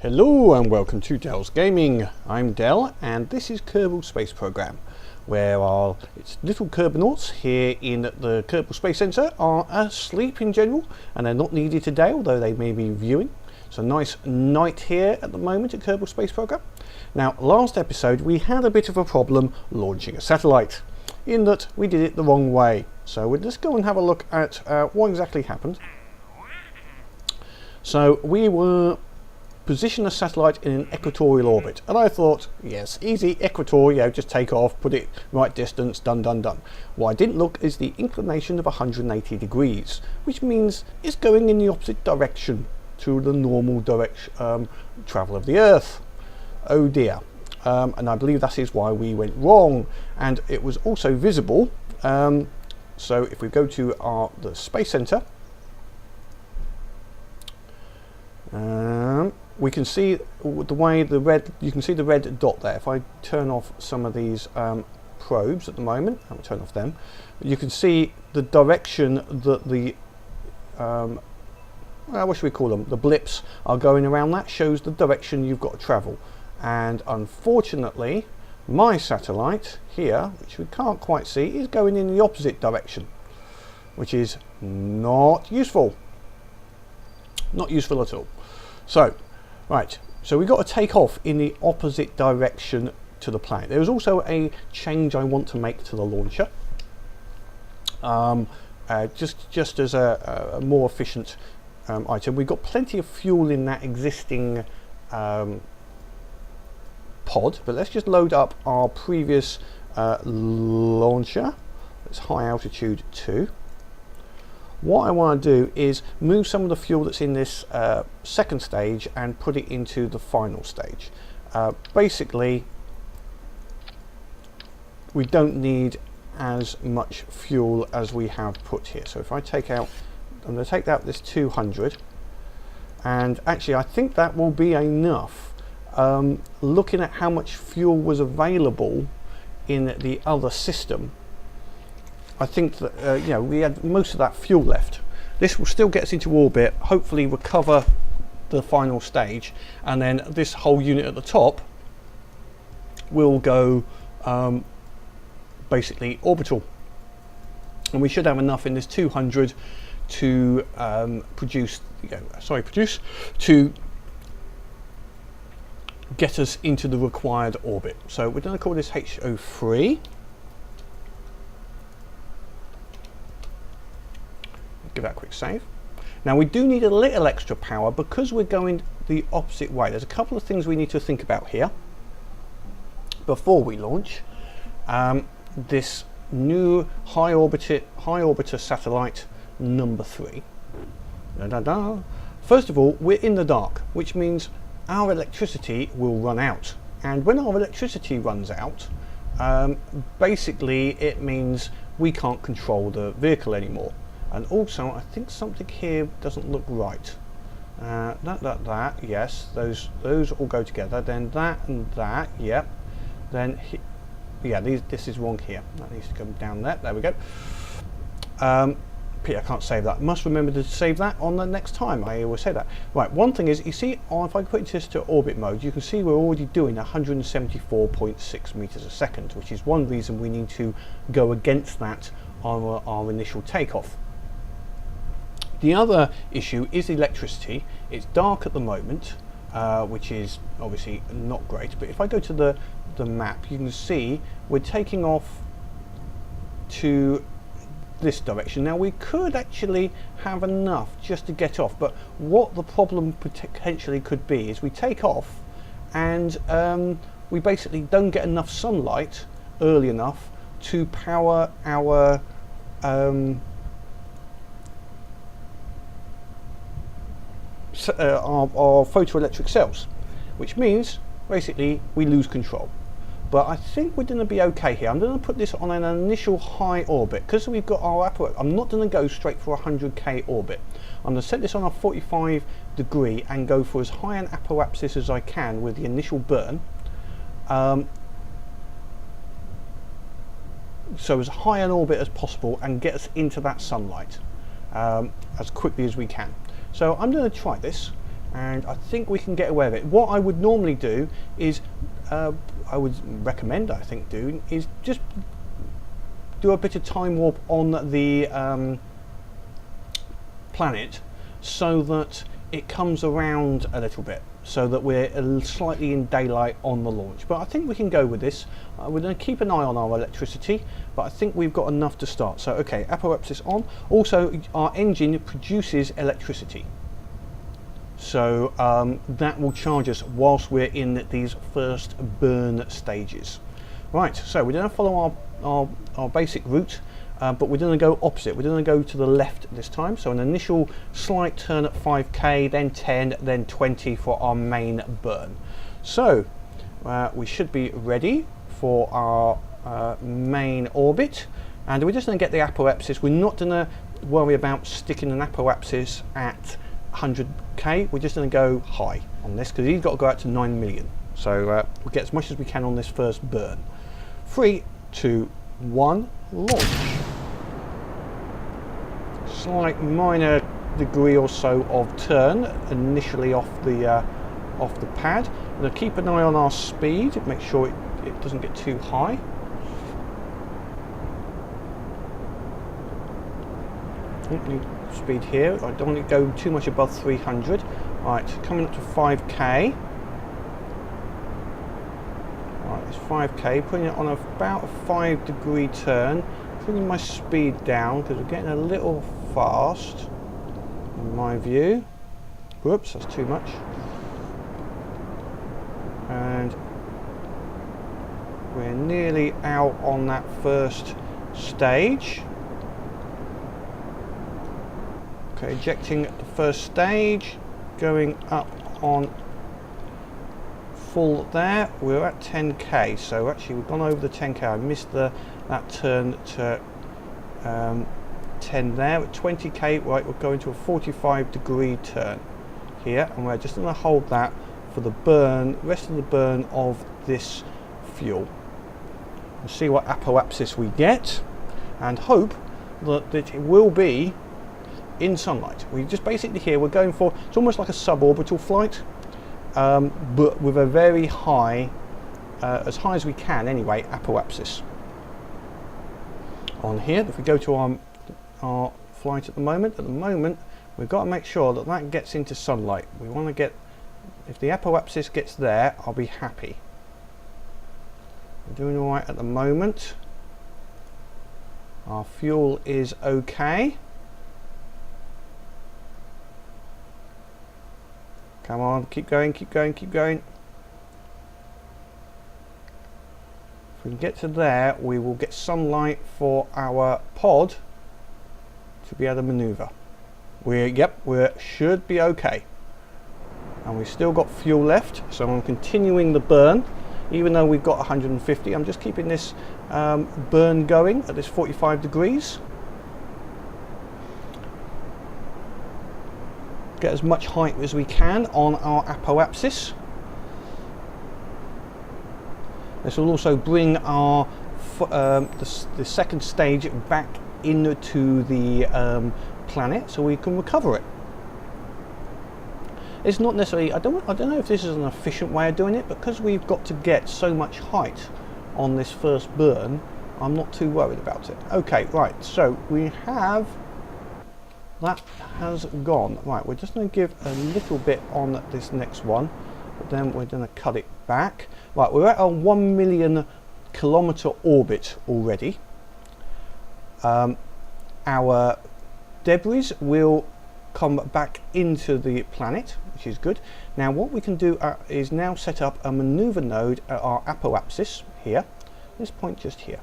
Hello and welcome to Dell's Gaming. I'm Dell and this is Kerbal Space Program, where our little Kerbonauts here in the Kerbal Space Center are asleep in general, and they're not needed today, although they may be viewing. It's a nice night here at the moment at Kerbal Space Program. Now, last episode we had a bit of a problem launching a satellite, in that we did it the wrong way. So we'll just go and have a look at what exactly happened. So we were position a satellite in an equatorial orbit, and I thought, yes, easy, equatorial, just take off, put it right distance, done. What I didn't look is the inclination of 180 degrees, which means it's going in the opposite direction to the normal direction travel of the Earth. Oh dear. And I believe that is why we went wrong, and it was also visible. So if we go to the Space Center, we can see the way you can see the red dot there. If I turn off some of these probes at the moment, I'll turn off them, you can see the direction that the what should we call them, the blips are going around. That shows the direction you've got to travel, and unfortunately my satellite here, which we can't quite see, is going in the opposite direction, which is not useful at all. So right, so we've got to take off in the opposite direction to the planet. There is also a change I want to make to the launcher, just as a more efficient item. We've got plenty of fuel in that existing pod, but let's just load up our previous launcher. It's high altitude 2. What I want to do is move some of the fuel that's in this second stage and put it into the final stage. Basically, we don't need as much fuel as we have put here. So if I take out, I'm going to take out this 200, and actually I think that will be enough. Looking at how much fuel was available in the other system, I think that you know, we had most of that fuel left. This will still get us into orbit, hopefully recover the final stage, and then this whole unit at the top will go basically orbital, and we should have enough in this 200 to to get us into the required orbit. So we're going to call this HO III. Give that a quick save. Now we do need a little extra power because we're going the opposite way. There's a couple of things we need to think about here before we launch this new high orbiter satellite number 3. First of all, we're in the dark, which means our electricity will run out, and when our electricity runs out, basically it means we can't control the vehicle anymore. And also, I think something here doesn't look right. That, yes, those all go together. Then that and that, yep. Then, yeah, this is wrong here. That needs to come down there. There we go. I can't save that. Must remember to save that on the next time. I always say that. Right, one thing is, you see, if I put this to orbit mode, you can see we're already doing 174.6 meters a second, which is one reason we need to go against that on our initial takeoff. The other issue is electricity. It's dark at the moment, which is obviously not great, but if I go to the map, you can see we're taking off to this direction. Now we could actually have enough just to get off, but what the problem potentially could be is we take off and we basically don't get enough sunlight early enough to power our photoelectric cells, which means basically we lose control. But I think we're going to be okay here. I'm going to put this on an initial high orbit because we've got our Apoapsis. I'm not going to go straight for a 100k orbit. I'm going to set this on a 45 degree and go for as high an Apoapsis as I can with the initial burn. So as high an orbit as possible and get us into that sunlight as quickly as we can. So I'm going to try this, and I think we can get away with it. What I would normally do is, I would recommend, I think, doing is just do a bit of time warp on the planet so that it comes around a little bit, so that we're slightly in daylight on the launch. But I think we can go with this. We're going to keep an eye on our electricity, but I think we've got enough to start. So okay, Apoapsis on. Also, our engine produces electricity, so that will charge us whilst we're in these first burn stages. Right, so we're going to follow our basic route, but we're going to go opposite. We're going to go to the left this time. So an initial slight turn at 5k, then 10, then 20 for our main burn. So we should be ready for our main orbit, and we're just going to get the apoapsis. We're not going to worry about sticking an apoapsis at 100k. We're just going to go high on this because he's got to go out to 9 million. So we'll get as much as we can on this first burn. 3, 2, 1, launch. Slight minor degree or so of turn initially off the pad. We're going to keep an eye on our speed, make sure it doesn't get too high. Speed here, I don't want it to go too much above 300. Right, coming up to 5k. Right, it's 5k, putting it on about a 5-degree turn, bringing my speed down because we're getting a little fast in my view. Whoops, that's too much. And we're nearly out on that first stage. Okay, ejecting the first stage, going up on full there. We're at 10k, so actually we've gone over the 10k. I missed that turn to 10 there. At 20k, right, we're going to a 45-degree turn here, and we're just going to hold that for the rest of the burn of this fuel. We'll see what apoapsis we get, and hope that it will be in sunlight. We just basically here we're going for, it's almost like a suborbital flight, but with a very high, as high as we can anyway, apoapsis on here. If we go to our flight at the moment we've got to make sure that that gets into sunlight. We want to get, if the apoapsis gets there, I'll be happy. We're doing all right at the moment. Our fuel is okay. Come on, keep going, keep going, keep going. If we can get to there, we will get sunlight for our pod to be able to maneuver. We should be okay. And we've still got fuel left, so I'm continuing the burn. Even though we've got 150, I'm just keeping this burn going at this 45 degrees. Get as much height as we can on our apoapsis. This will also bring our the second stage back into the planet, so we can recover it. It's not necessarily, I don't know if this is an efficient way of doing it, because we've got to get so much height on this first burn, I'm not too worried about it. Okay, right, so we have, that has gone. Right, we're just going to give a little bit on this next one, but then we're going to cut it back. Right, we're at a 1 million kilometer orbit already. Our debris will come back into the planet, which is good. Now what we can do is now set up a maneuver node at our apoapsis here, this point just here.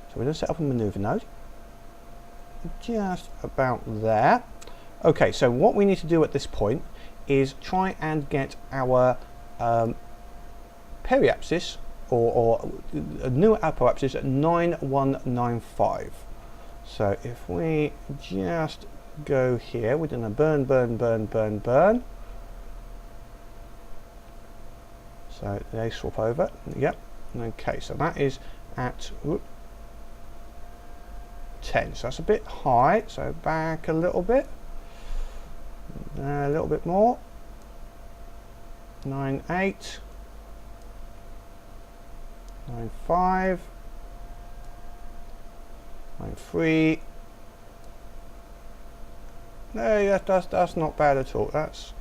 So we're going to set up a maneuver node just about there. Okay, so what we need to do at this point is try and get our periapsis or a new apoapsis at 9195. So if we just go here, we're going to burn, burn, burn, burn, burn. So they swap over. Yep. Okay, so that is at 10. So that's a bit high. So back a little bit. A little bit more. 9.8, 9.5, 9.3. No, that's not bad at all. That's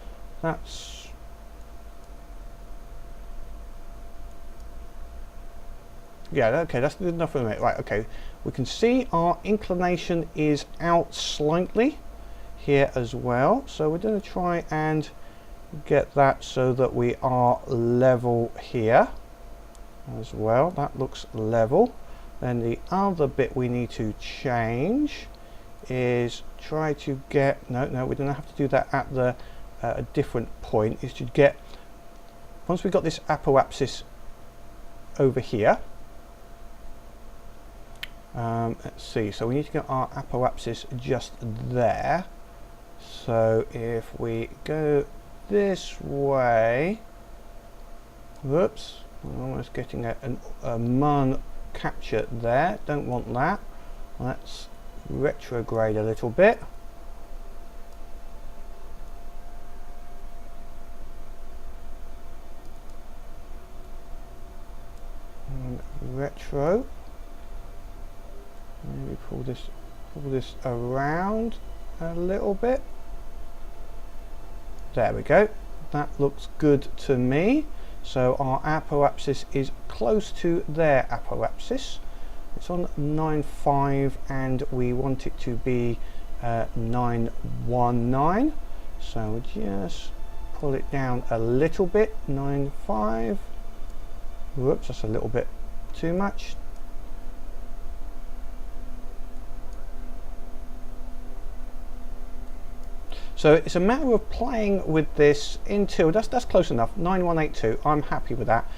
yeah, okay, that's good enough for me. Right, okay. We can see our inclination is out slightly here as well. So we're going to try and get that so that we are level here as well. That looks level. Then the other bit we need to change is try to get, no, we don't have to do that at the a different point. Is to get, once we've got this apoapsis over here, let's see, so we need to get our apoapsis just there. So if we go this way, whoops, I'm almost getting a mun capture there, don't want that. Let's retrograde a little bit. And retro. Maybe pull this around a little bit. There we go. That looks good to me. So our apoapsis is close to their apoapsis. It's on 9.5 and we want it to be 9.19. So just pull it down a little bit. 9.5. Whoops, that's a little bit too much. So it's a matter of playing with this until that's close enough. 9182, I'm happy with that.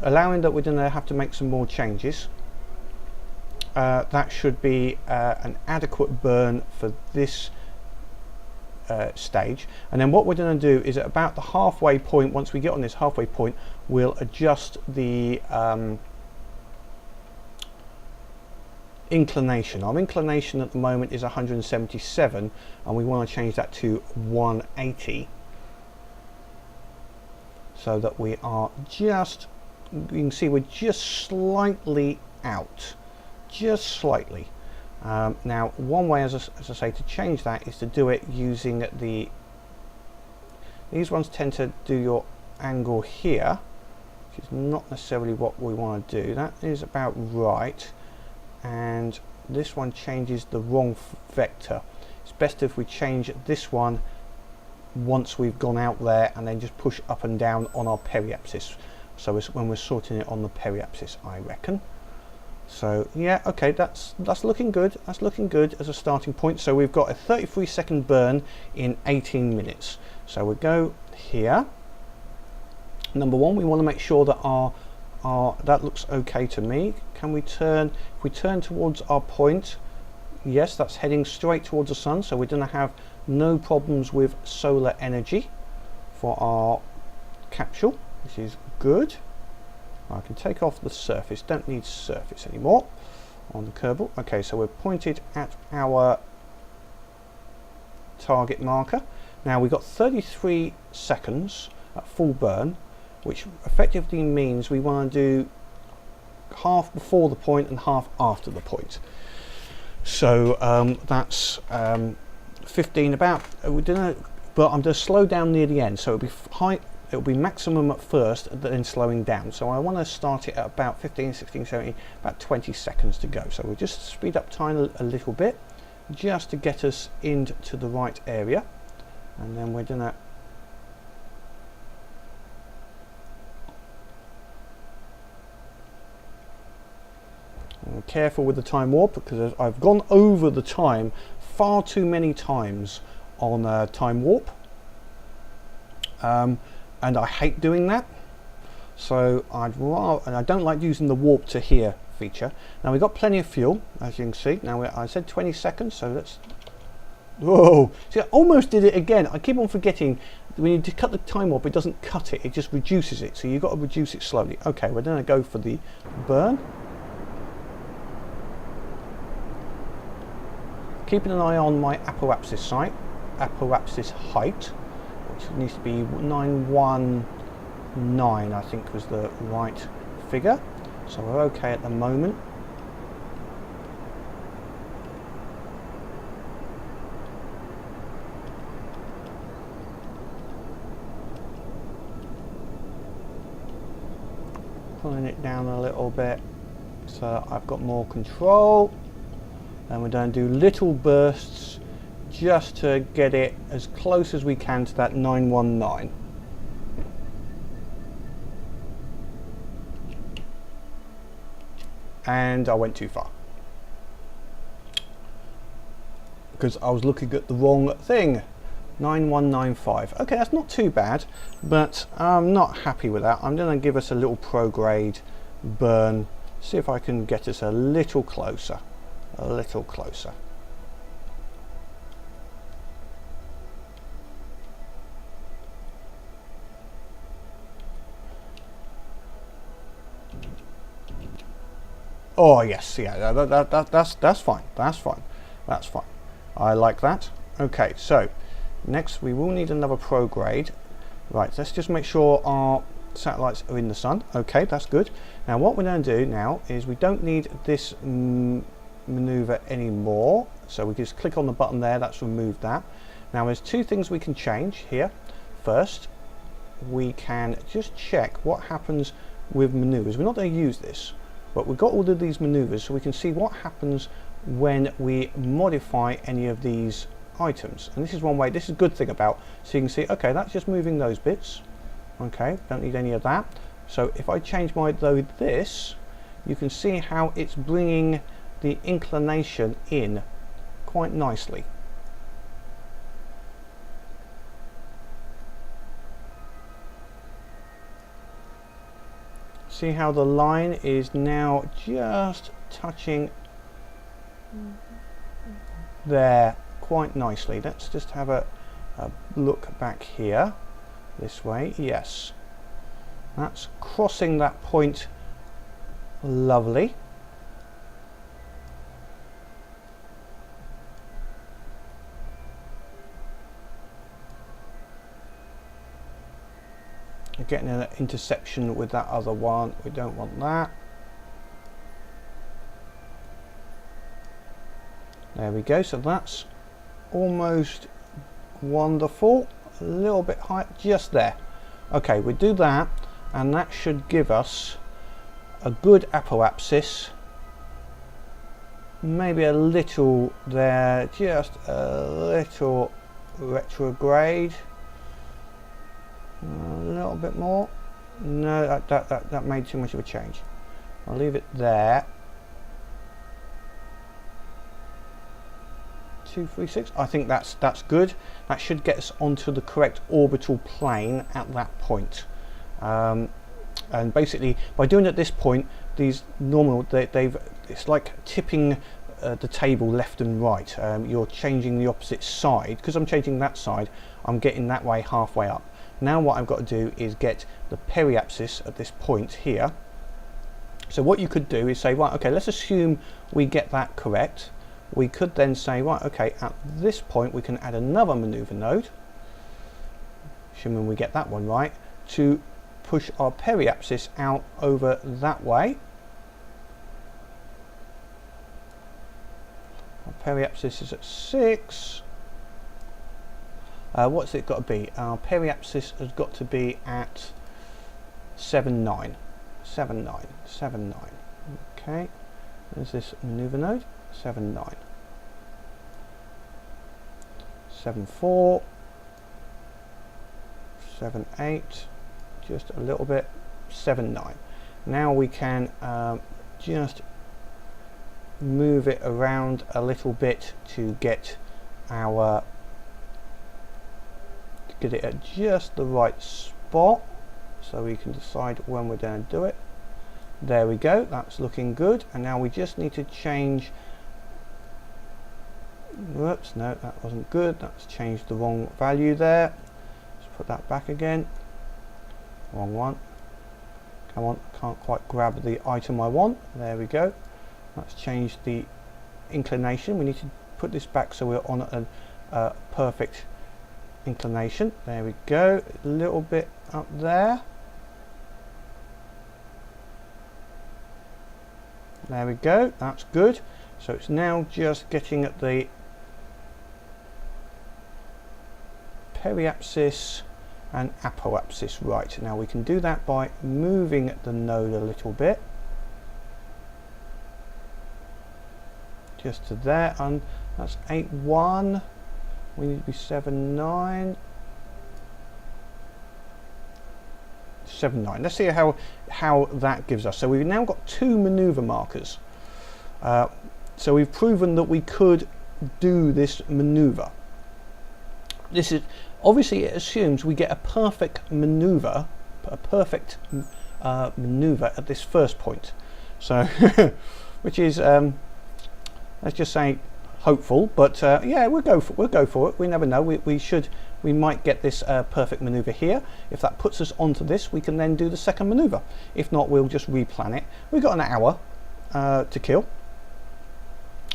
Allowing that we're going to have to make some more changes. That should be an adequate burn for this stage. And then what we're going to do is at about the halfway point, once we get on this halfway point, we'll adjust the inclination. Our inclination at the moment is 177 and we want to change that to 180 so that we are just, you can see we're just slightly out, just slightly. Now one way, as I say, to change that is to do it using these ones tend to do your angle here, which is not necessarily what we want to do. That is about right. And this one changes the wrong vector. It's best if we change this one once we've gone out there and then just push up and down on our periapsis. So it's when we're sorting it on the periapsis, I reckon. So yeah, okay, that's looking good. That's looking good as a starting point. So we've got a 33-second burn in 18 minutes. So we go here. Number one, we want to make sure that that looks okay to me. Can we turn, if we turn towards our point, yes, that's heading straight towards the sun, so we're going to have no problems with solar energy for our capsule, which is good. I can take off the surface, don't need surface anymore on the Kerbal. Okay, so we're pointed at our target marker. Now we've got 33 seconds at full burn, which effectively means we want to do half before the point and half after the point. So that's 15 about, but I'm going to slow down near the end, so it'll be high, it'll be maximum at first, then slowing down. So I want to start it at about 15, 16, 17, about 20 seconds to go. So we'll just speed up time a little bit, just to get us into the right area. And then we're going to careful with the time warp, because I've gone over the time far too many times on time warp, and I hate doing that. So I'd rather, and I don't like using the warp to here feature. Now we've got plenty of fuel, as you can see. Now I said 20 seconds, so let's, whoa, see, I almost did it again. I keep on forgetting when you cut the time warp, it doesn't cut it, it just reduces it, so you've got to reduce it slowly. Okay, we're going to go for the burn. Keeping an eye on my Apoapsis height, which needs to be 9.1 9 I think was the right figure, so we're okay at the moment. Pulling it down a little bit so I've got more control, and we're going to do little bursts just to get it as close as we can to that 919. And I went too far because I was looking at the wrong thing. 9195. Okay, that's not too bad, but I'm not happy with that. I'm going to give us a little prograde burn, see if I can get us a little closer, a little closer. Oh yes, yeah, that's fine, that's fine, that's fine. I like that. Okay, so next we will need another prograde. Right, let's just make sure our satellites are in the sun. Okay, that's good. Now what we're going to do now is we don't need this maneuver anymore, so we just click on the button there, that's removed that. Now there's two things we can change here. First, we can just check what happens with maneuvers. We're not going to use this, but we've got all of these maneuvers, so we can see what happens when we modify any of these items. And this is one way, this is a good thing about, so you can see, okay, that's just moving those bits. Okay, don't need any of that. So if I change my this, you can see how it's bringing the inclination in quite nicely. See how the line is now just touching there quite nicely. Let's just have a look back here this way. Yes, that's crossing that point. Lovely. Getting an interception with that other one, we don't want that. There we go, so that's almost wonderful. A little bit high, just there. Okay, we do that, and that should give us a good apoapsis. Maybe a little there, just a little retrograde. A little bit more. No, that made too much of a change. I'll leave it there. 236. I think that's good. That should get us onto the correct orbital plane at that point. And basically, by doing it at this point, these normal it's like tipping the table left and right. You're changing the opposite side. Because I'm changing that side, I'm getting that way halfway up. Now what I've got to do is get the periapsis at this point here. So what you could do is say, right, okay, let's assume we get that correct. We could then say, right, okay, at this point we can add another maneuver node, assuming we get that one right, to push our periapsis out over that way. Our periapsis is at 6. What's it got to be? Our periapsis has got to be at 7.9. 7.9. 7.9. Okay. There's this maneuver node. 7.9. 7.4. 7.8. Just a little bit. 7.9. Now we can just move it around a little bit to get our get it at just the right spot, so we can decide when we're going to do it. There we go, that's looking good. And now we just need to change, whoops, no, that wasn't good, that's changed the wrong value there. Let's put that back again. Wrong one. Come on, can't quite grab the item I want. There we go. That's changed the inclination. We need to put this back so we're on a perfect inclination. There we go, a little bit up there. There we go, that's good. So it's now just getting at the Periapsis and Apoapsis right. Now we can do that by moving the node a little bit. Just to there, and that's 8.1. We need to be 7.9. 7.9. Let's see how that gives us. So we've now got 2 maneuver markers. So we've proven that we could do this maneuver. This is obviously, it assumes we get a perfect maneuver, maneuver at this first point. So which is let's just say hopeful, but yeah, we'll go for it. We never know. We might get this perfect maneuver here. If that puts us onto this, we can then do the second maneuver. If not, we'll just replan it. We've got an hour to kill.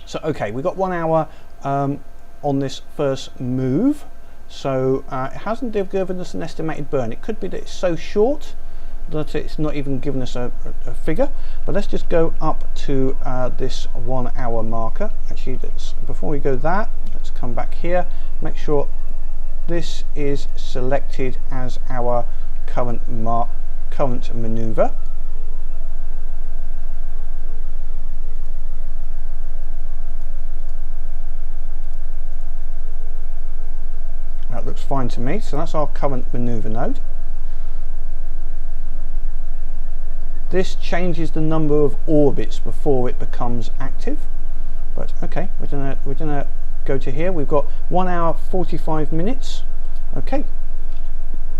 So okay, we've got 1 hour on this first move. So it hasn't given us an estimated burn. It could be that it's so short that it's not even given us a figure. But let's just go up to this 1 hour marker. Actually, before we go that, let's come back here. Make sure this is selected as our current maneuver. That looks fine to me. So that's our current maneuver node. This changes the number of orbits before it becomes active. But okay, we're gonna go to here. We've got 1 hour 45 minutes. Okay,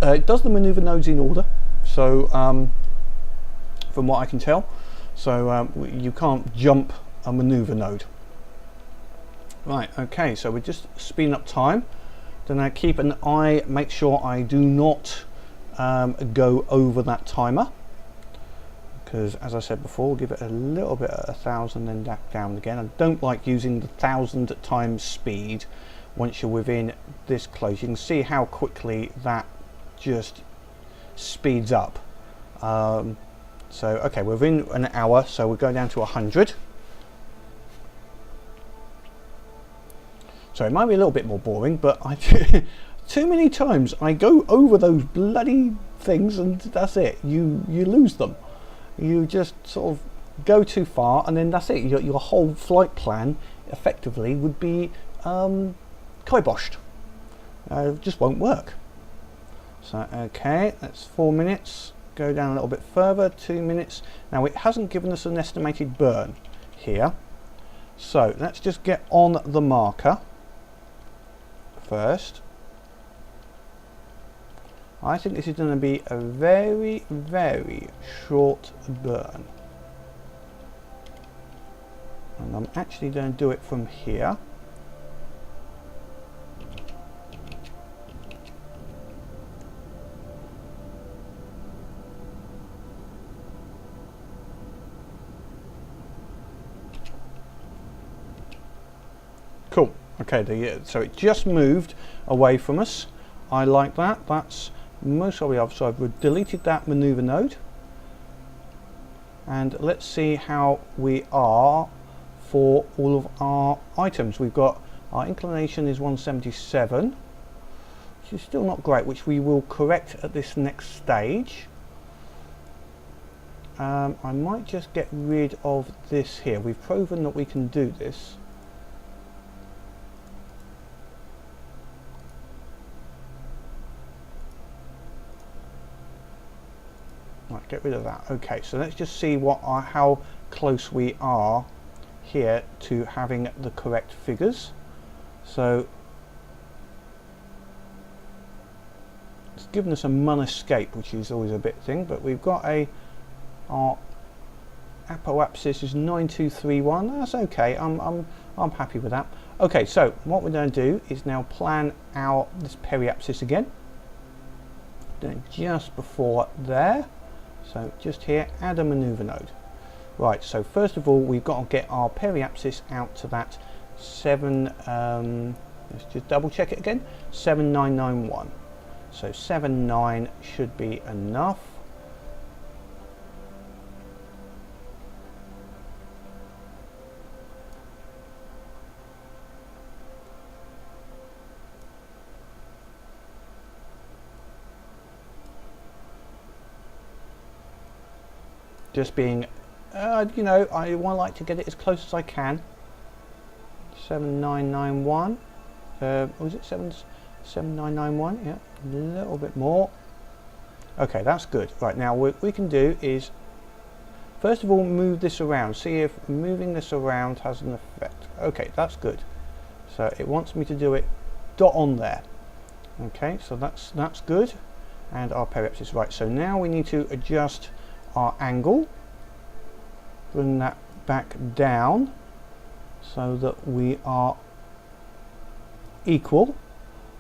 it does the maneuver nodes in order. So from what I can tell, so you can't jump a maneuver node. Right. Okay, so we're just speeding up time. Then I keep an eye, make sure I do not go over that timer, because as I said before, we'll give it a little bit at 1,000, then back down again. I don't like using the 1,000 times speed once you're within this close. You can see how quickly that just speeds up. So okay, we're within an hour, so we're going down to 100. So it might be a little bit more boring, but too many times I go over those bloody things and that's it. You lose them. You just sort of go too far, and then that's it. Your whole flight plan effectively would be kiboshed. It just won't work. So okay, that's 4 minutes. Go down a little bit further, 2 minutes. Now it hasn't given us an estimated burn here, so let's just get on the marker first. I think this is going to be a very, very short burn. And I'm actually going to do it from here. Cool. Okay, so it just moved away from us. I like that. That's most probably so I've deleted that maneuver node, and let's see how we are for all of our items. We've got our inclination is 177, which is still not great, which we will correct at this next stage. I might just get rid of this here. We've proven that we can do this. Right, get rid of that. Okay, so let's just see how close we are here to having the correct figures. So it's given us a mun escape, which is always a bit thing, but we've got our Apoapsis is 9231. That's okay. I'm happy with that. Okay, so what we're going to do is now plan out this Periapsis again. Then just before there. So just here, add a maneuver node. Right, so first of all, we've got to get our Periapsis out to that 7, let's just double check it again, 7991. So 79 should be enough. just being, you know, I like to get it as close as I can. 7991. Was it 7991? Yeah, a little bit more. Okay, that's good. Right, now what we can do is, first of all, move this around. See if moving this around has an effect. Okay, that's good. So it wants me to do it dot on there. Okay, so that's good. And our periapsis, right. So now we need to adjust our angle. Bring that back down so that we are equal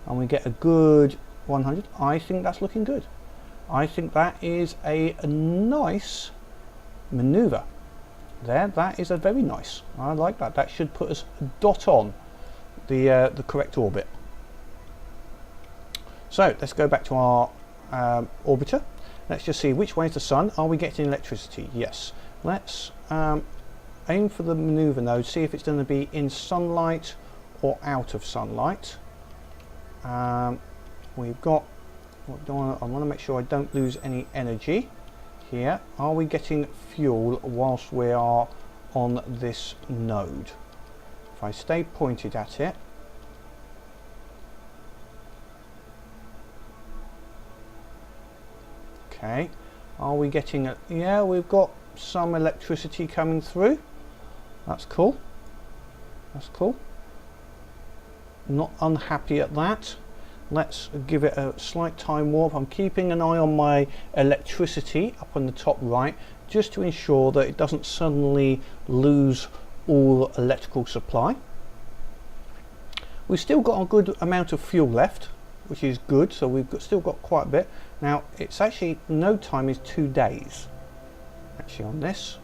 and we get a good 100. I think that's looking good. I think that is a nice maneuver there. That is a very nice. I like that. That should put us dot on the correct orbit. So let's go back to our orbiter. Let's just see which way is the sun. Are we getting electricity? Yes. Let's aim for the maneuver node, see if it's going to be in sunlight or out of sunlight. We've got, I want to make sure I don't lose any energy here. Are we getting fuel whilst we are on this node? If I stay pointed at it, okay, are we getting yeah, we've got some electricity coming through. That's cool. That's cool. Not unhappy at that. Let's give it a slight time warp. I'm keeping an eye on my electricity up on the top right, just to ensure that it doesn't suddenly lose all electrical supply. We've still got a good amount of fuel left, which is good, so we've still got quite a bit. Now it's actually, node time is 2 days actually on this.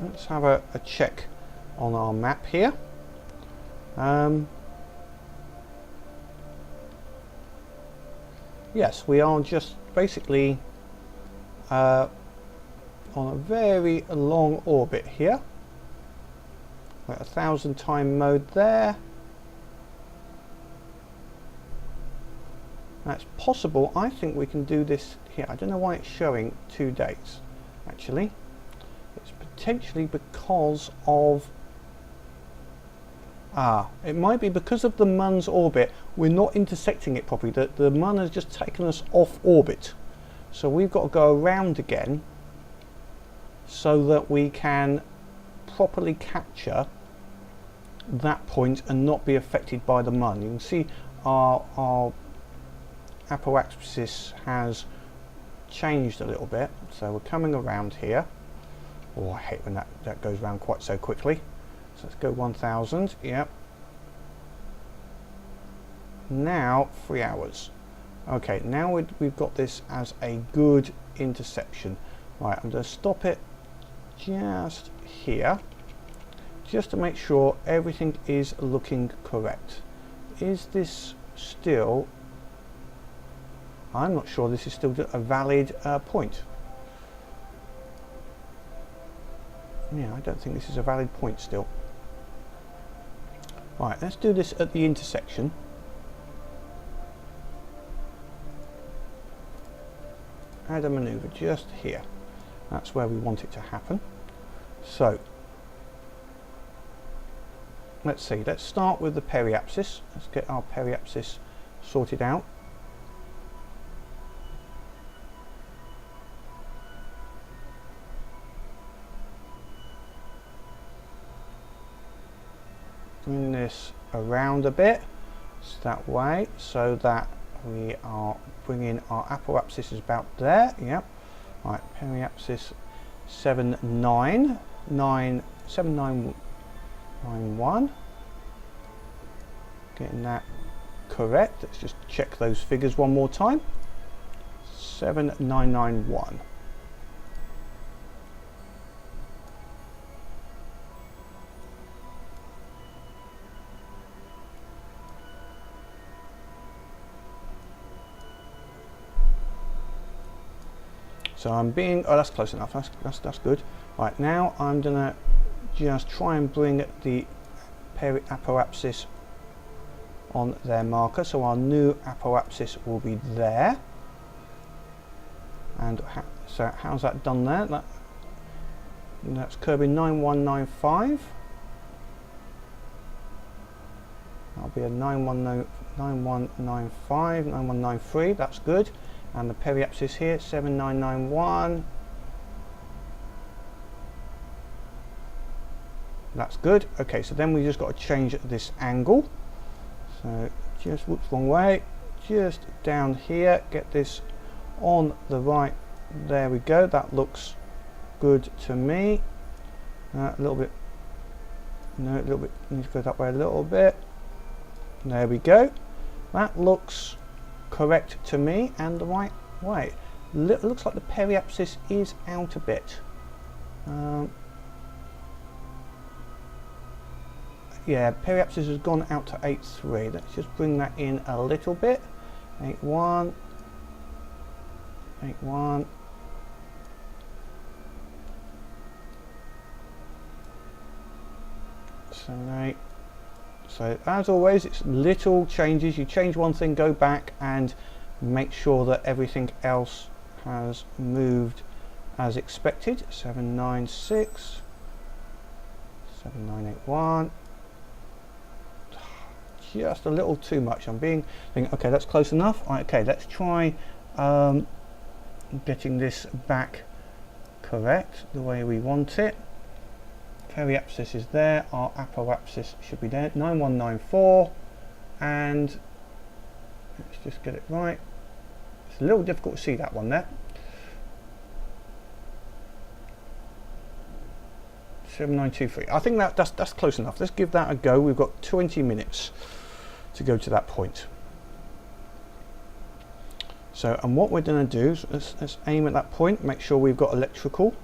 Let's have a check on our map here. Yes, we are just basically on a very long orbit here. We're at 1,000 time mode there. That's possible. I think we can do this here. I don't know why it's showing 2 days actually. It's potentially because of it might be because of the Mun's orbit. We're not intersecting it properly. The Mun has just taken us off orbit, so we've got to go around again so that we can properly capture that point and not be affected by the Mun. You can see our Apoapsis has changed a little bit, so we're coming around here. Oh, I hate when that goes around quite so quickly. So let's go 1000. Yep. Now 3 hours. Okay, now we've got this as a good interception. Right, I'm going to stop it just here, just to make sure everything is looking correct. Is this still? I'm not sure this is still a valid point. Yeah, I don't think this is a valid point still. Right, let's do this at the intersection. Add a maneuver just here. That's where we want it to happen. So let's see, let's start with the periapsis. Let's get our periapsis sorted out. Bring this around a bit, so that way, so that we are bringing our Apoapsis is about there. Yep. Right, Periapsis 7991. Getting that correct. Let's just check those figures one more time. 7991. So I'm being, oh, that's close enough. That's good. Right, now I'm gonna just try and bring the Apoapsis on their marker, so our new Apoapsis will be there, and And so how's that done there? That's Kerbal 9195. That'll be a 9195, 9193, that's good. And the Periapsis here, 7991. That's good. Okay, so then we just got to change this angle. So just, whoops, wrong way. Just down here, get this on the right. There we go. That looks good to me. A little bit. No, a little bit. Need to go that way a little bit. There we go. That looks correct to me and the right way. Looks like the Periapsis is out a bit. Yeah, Periapsis has gone out to 8.3. Let's just bring that in a little bit. 8.1, 8.1. So 8. So as always, it's little changes. You change one thing, go back and make sure that everything else has moved as expected. 796, 7981. Just a little too much. I'm thinking, okay, that's close enough. Right, okay, let's try getting this back correct the way we want it. Periapsis is there, our Apoapsis should be there, 9194, and let's just get it right. It's a little difficult to see that one there. 7923. I think that's close enough. Let's give that a go. We've got 20 minutes to go to that point. So, and what we're going to do is let's aim at that point, make sure we've got electrical.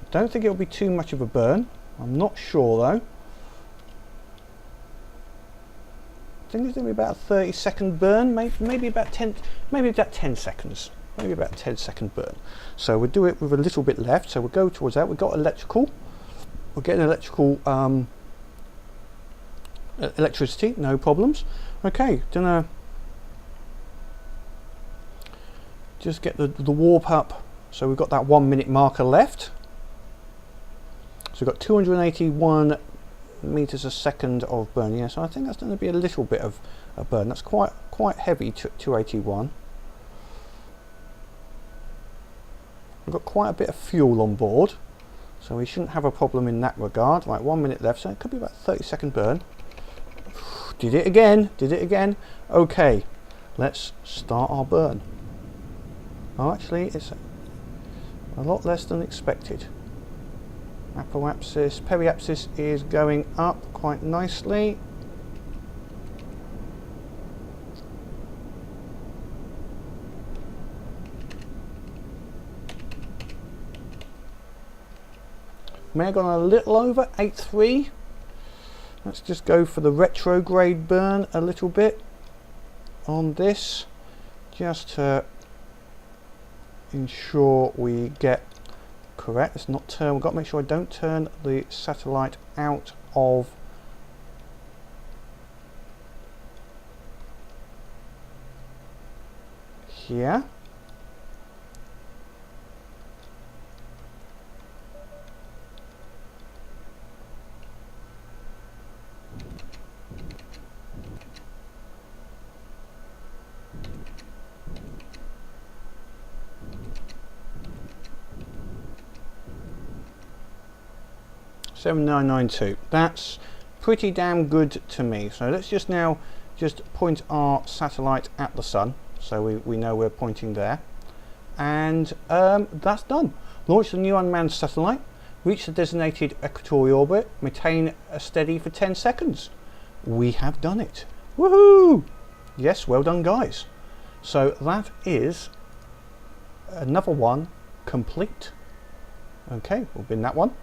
Don't think it'll be too much of a burn. I'm not sure though. I think it's going to be about a 30-second burn, maybe about 10 seconds. Maybe about a 10-second burn. So we'll do it with a little bit left. So we'll go towards that. We've got electrical. We're getting electrical electricity, no problems. Okay, gonna just get the warp up. So we've got that 1 minute marker left. So we've got 281 meters a second of burn. Yeah, so I think that's going to be a little bit of a burn. That's quite heavy. 281. We've got quite a bit of fuel on board, so we shouldn't have a problem in that regard. Right, 1 minute left, so it could be about a 30-second burn. Did it again, did it again. Okay, let's start our burn. Oh, actually, it's a lot less than expected. Apoapsis, Periapsis is going up quite nicely. May have gone a little over 8.3. Let's just go for the retrograde burn a little bit on this, just to ensure we get correct. Let's not turn. We've got to make sure I don't turn the satellite out of here. $7,992. That's pretty damn good to me. So let's just now point our satellite at the sun, so we know we're pointing there, and that's done. Launch the new unmanned satellite, reach the designated equatorial orbit, maintain a steady for 10 seconds. We have done it. Woohoo! Yes, well done, guys. So that is another one complete. Okay, we'll bin that one.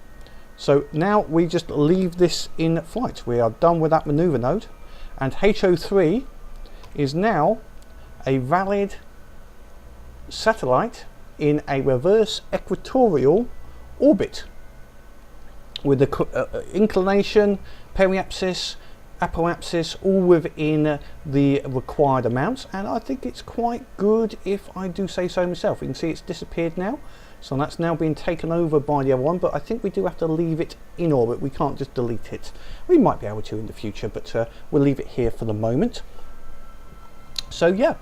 So now we just leave this in flight. We are done with that maneuver node, and HO III is now a valid satellite in a reverse equatorial orbit with the inclination, periapsis, Apoapsis, all within the required amounts, and I think it's quite good if I do say so myself. You can see it's disappeared now, so that's now been taken over by the other one, but I think we do have to leave it in orbit. We can't just delete it. We might be able to in the future, but we'll leave it here for the moment. So yeah,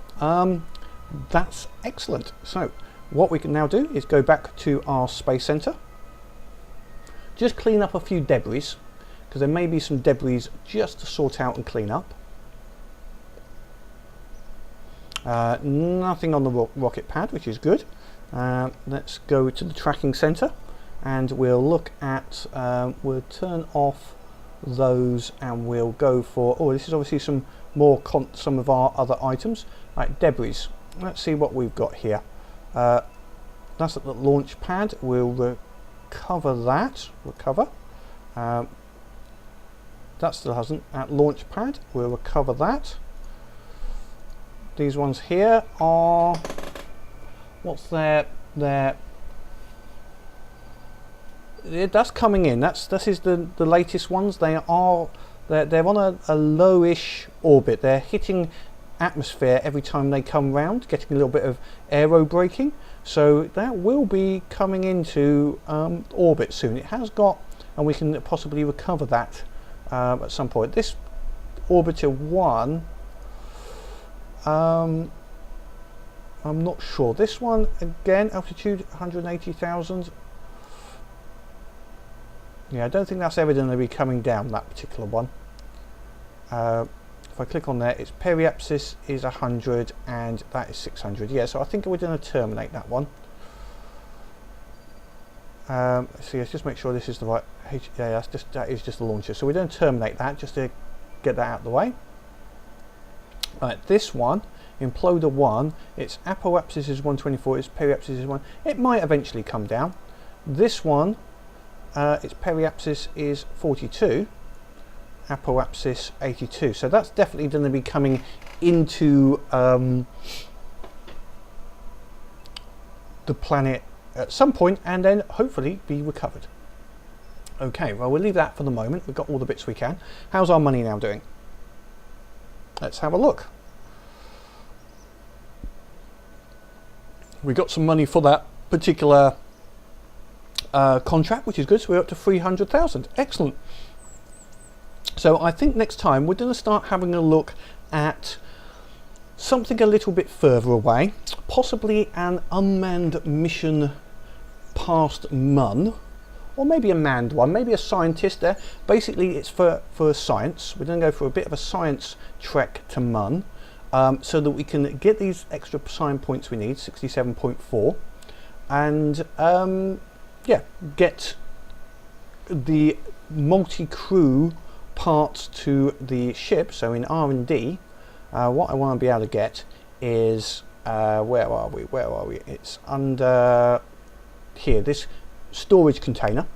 that's excellent. So what we can now do is go back to our Space Center, just clean up a few debris, because there may be some debris just to sort out and clean up. Nothing on the rocket pad, which is good. Let's go to the tracking center, and we'll look at, we'll turn off those, and we'll go for, oh, this is obviously some more some of our other items, like debris. Let's see what we've got here. That's at the launch pad. We'll recover that. That still hasn't. At launch pad, we'll recover that. These ones here are, what's there? That's coming in. This is the latest ones. They're on a lowish orbit. They're hitting atmosphere every time they come round, getting a little bit of aero braking. So that will be coming into orbit soon. It has got, and we can possibly recover that at some point. This orbiter 1, I'm not sure. This one, again, altitude 180,000. Yeah, I don't think that's ever going to be coming down, that particular one. If I click on there, it's Periapsis is 100 and that is 600. Yeah, so I think we're going to terminate that one. Let's see, let's just make sure this is the right yeah, that is just the launcher. So we're going to terminate that just to get that out of the way. Right, this one, Imploder 1, it's Apoapsis is 124, it's Periapsis is 1. It might eventually come down. This one, its Periapsis is 42, Apoapsis 82. So that's definitely going to be coming into the planet at some point, and then hopefully be recovered. Okay, well, we'll leave that for the moment. We've got all the bits we can. How's our money now doing? Let's have a look. We got some money for that particular contract, which is good. So we're up to 300,000. Excellent. So I think next time we're going to start having a look at something a little bit further away, possibly an unmanned mission past Mun, or maybe a manned one, maybe a scientist there. Basically, it's for science. We're going to go for a bit of a science trek to Mun, so that we can get these extra sign points we need, 67.4, and yeah, get the multi-crew parts to the ship. So in R&D, what I want to be able to get is where are we? It's under here, this storage container,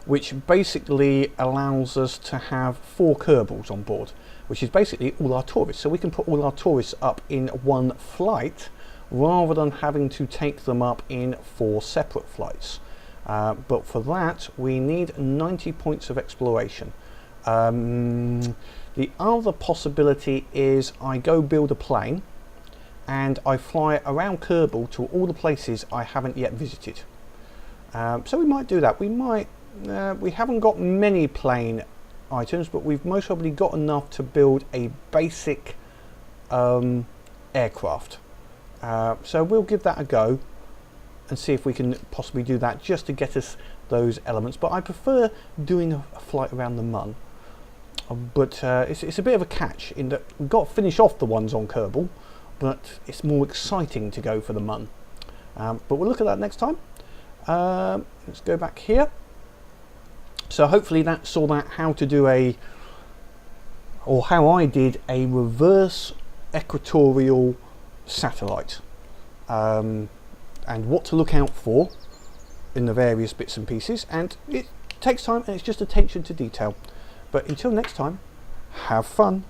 which basically allows us to have 4 Kerbals on board, which is basically all our tourists. So we can put all our tourists up in one flight rather than having to take them up in 4 separate flights. But for that we need 90 points of exploration. The other possibility is I go build a plane and I fly around Kerbal to all the places I haven't yet visited. So we might do that. We might. We haven't got many plane items, but we've most probably got enough to build a basic aircraft. So we'll give that a go and see if we can possibly do that just to get us those elements. But I prefer doing a flight around the Mun. But it's a bit of a catch in that we've got to finish off the ones on Kerbal, but it's more exciting to go for the Mun. But we'll look at that next time. Let's go back here. So hopefully that saw that how to do or how I did a reverse equatorial satellite, and what to look out for in the various bits and pieces. And it takes time, and it's just attention to detail. But until next time, have fun.